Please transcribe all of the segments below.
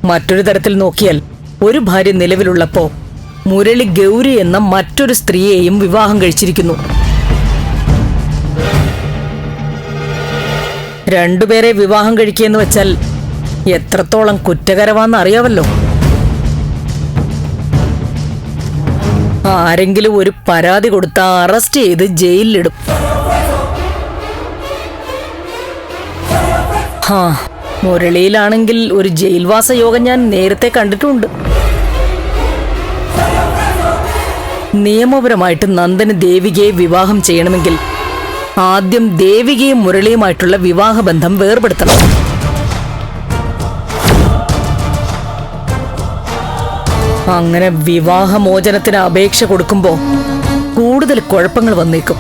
മറ്റൊരു തരത്തിൽ നോക്കിയാൽ ഒരു ഭാര്യ നിലവിലുള്ളപ്പോ മുരളി ഗൗരി എന്ന മറ്റൊരു സ്ത്രീയെയും വിവാഹം കഴിച്ചിരിക്കുന്നു. രണ്ടുപേരെ വിവാഹം കഴിക്കുകയെന്ന് വെച്ചാൽ എത്രത്തോളം കുറ്റകരമാണെന്ന് അറിയാവല്ലോ. ആരെങ്കിലും ഒരു പരാതി കൊടുത്താ അറസ്റ്റ് ചെയ്ത് ജയിലിലിടും. മുരളിയിലാണെങ്കിൽ ഒരു ജയിൽവാസ യോഗം ഞാൻ നേരത്തെ കണ്ടിട്ടുണ്ട്. നിയമപരമായിട്ട് നന്ദന് ദേവികയെ വിവാഹം ചെയ്യണമെങ്കിൽ ആദ്യം ദേവികയും മുരളിയുമായിട്ടുള്ള വിവാഹബന്ധം വേർപെടുത്തണം. അങ്ങനെ വിവാഹമോചനത്തിന് അപേക്ഷ കൊടുക്കുമ്പോ കൂടുതൽ കുഴപ്പങ്ങൾ വന്നേക്കും.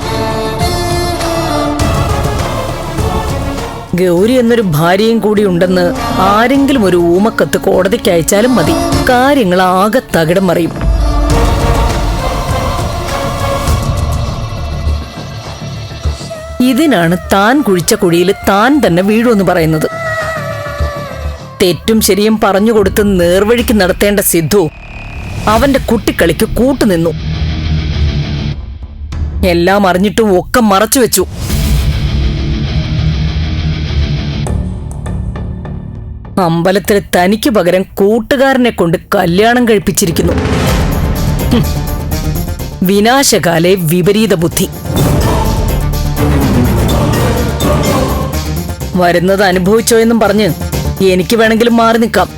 ഗൗരി എന്നൊരു ഭാര്യയും കൂടി ഉണ്ടെന്ന് ആരെങ്കിലും ഒരു ഊമക്കത്ത് കോടതിക്ക് അയച്ചാലും മതി, കാര്യങ്ങൾ ആകെ തകിടം മറിയും. ഇതിനാണ് താൻ കുഴിച്ച കുഴിയിൽ താൻ തന്നെ വീഴുമെന്ന് പറയുന്നത്. തെറ്റും ശരിയും പറഞ്ഞുകൊടുത്ത് നേർവഴിക്ക് നടത്തേണ്ട സിദ്ധു അവന്റെ കുട്ടിക്കളിക്ക് കൂട്ടുനിന്നു. എല്ലാം അറിഞ്ഞിട്ടും ഒക്കെ മറച്ചുവെച്ചു. അമ്പലത്തിൽ തനിക്ക് പകരം കൂട്ടുകാരനെ കൊണ്ട് കല്യാണം കഴിപ്പിച്ചിരിക്കുന്നു. വിനാശകാലെ വിപരീത ബുദ്ധി. വരുന്നത് അനുഭവിച്ചോ എന്നും പറഞ്ഞ് എനിക്ക് വേണമെങ്കിലും മാറി നിൽക്കാം.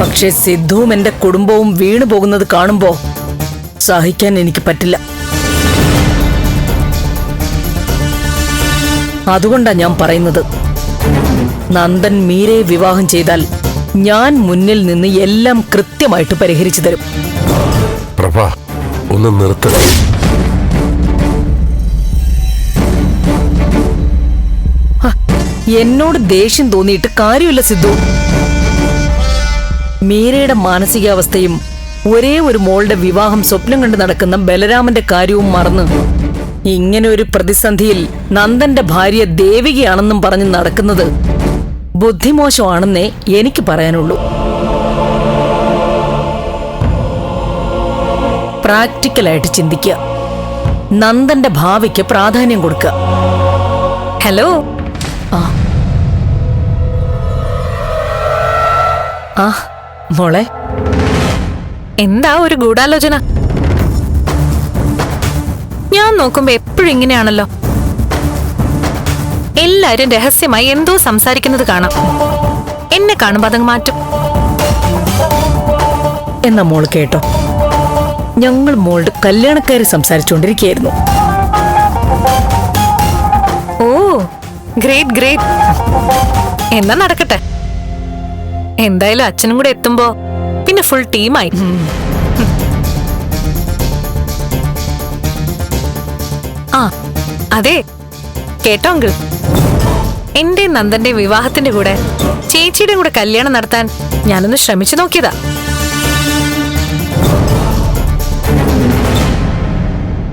പക്ഷെ സിദ്ധുവും എന്റെ കുടുംബവും വീണു പോകുന്നത് കാണുമ്പോ സഹിക്കാൻ എനിക്ക് പറ്റില്ല. അതുകൊണ്ടാ ഞാൻ പറയുന്നത്, നന്ദൻ മീരയെ വിവാഹം ചെയ്താൽ ഞാൻ മുന്നിൽ നിന്ന് എല്ലാം കൃത്യമായിട്ട് പരിഹരിച്ചു തരും. പ്രഭ, ഒന്ന് നിർത്ത. എന്നോട് ദേഷ്യം തോന്നിയിട്ട് കാര്യമില്ല സിദ്ധു. മീരയുടെ മാനസികാവസ്ഥയും ഒരേ ഒരു മോളുടെ വിവാഹം സ്വപ്നം കണ്ട് നടക്കുന്ന ബലരാമന്റെ കാര്യവും മറന്ന് ഇങ്ങനെ ഒരു പ്രതിസന്ധിയിൽ നന്ദന്റെ ഭാര്യ ദേവികയാണെന്നും പറഞ്ഞ് നടക്കുന്നത് ബുദ്ധിമോശമാണെന്നേ എനിക്ക് പറയാനുള്ളൂ. പ്രാക്ടിക്കലായിട്ട് ചിന്തിക്കുക, നന്ദന്റെ ഭാവിക്ക് പ്രാധാന്യം കൊടുക്കുക. ഹലോ. മോളെ, എന്താ ഒരു ഗൂഢാലോചന? ഞാൻ നോക്കുമ്പോ എപ്പോഴും ഇങ്ങനെയാണല്ലോ. എല്ലാരും രഹസ്യമായി എന്തോ സംസാരിക്കുന്നത് കാണാം. എന്നെ കാണുമ്പോ അതങ്ങ് മാറ്റും. എന്നാ മോള് കേട്ടോ, ഞങ്ങൾ മോളുടെ കല്യാണക്കാരി സംസാരിച്ചുകൊണ്ടിരിക്കുകയായിരുന്നു. ഓ, ഗ്രേറ്റ് ഗ്രേറ്റ്. എന്നാ നടക്കട്ടെ. എന്തായാലും അച്ഛനും കൂടെ എത്തുമ്പോ പിന്നെ ഫുൾ ടീമായി. ആ അതെ, കേട്ടോ അങ്കിൾ, എന്റെ നന്ദന്റെ വിവാഹത്തിന്റെ കൂടെ ചേച്ചിയുടെ കൂടെ കല്യാണം നടത്താൻ ഞാനൊന്ന് ശ്രമിച്ചു നോക്കിയതാ.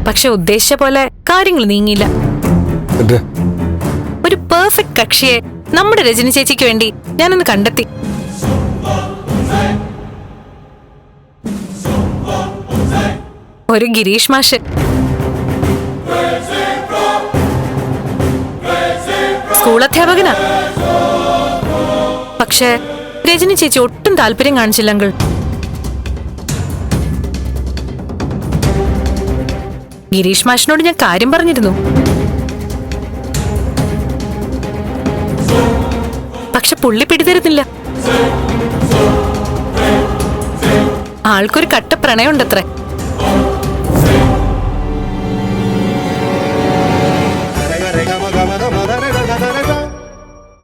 പക്ഷെ ഉദ്ദേശിച്ച പോലെ കാര്യങ്ങൾ നീങ്ങിയില്ല. ഒരു പെർഫെക്റ്റ് കക്ഷിയെ നമ്മുടെ രജനി ചേച്ചിക്ക് വേണ്ടി ഞാനൊന്ന് കണ്ടെത്തി. ഒരു ഗിരീഷ് മാഷ്. സ്കൂൾ അധ്യാപകനാ. പക്ഷെ രജനി ചേച്ചി ഒട്ടും താല്പര്യം കാണിച്ചില്ല അങ്കിൾ. ഗിരീഷ് മാഷിനോട് ഞാൻ കാര്യം പറഞ്ഞിരുന്നു. പക്ഷെ പുള്ളി പിടിതരുന്നില്ല. ആൾക്കൊരു കട്ട പ്രണയമുണ്ടത്രേ.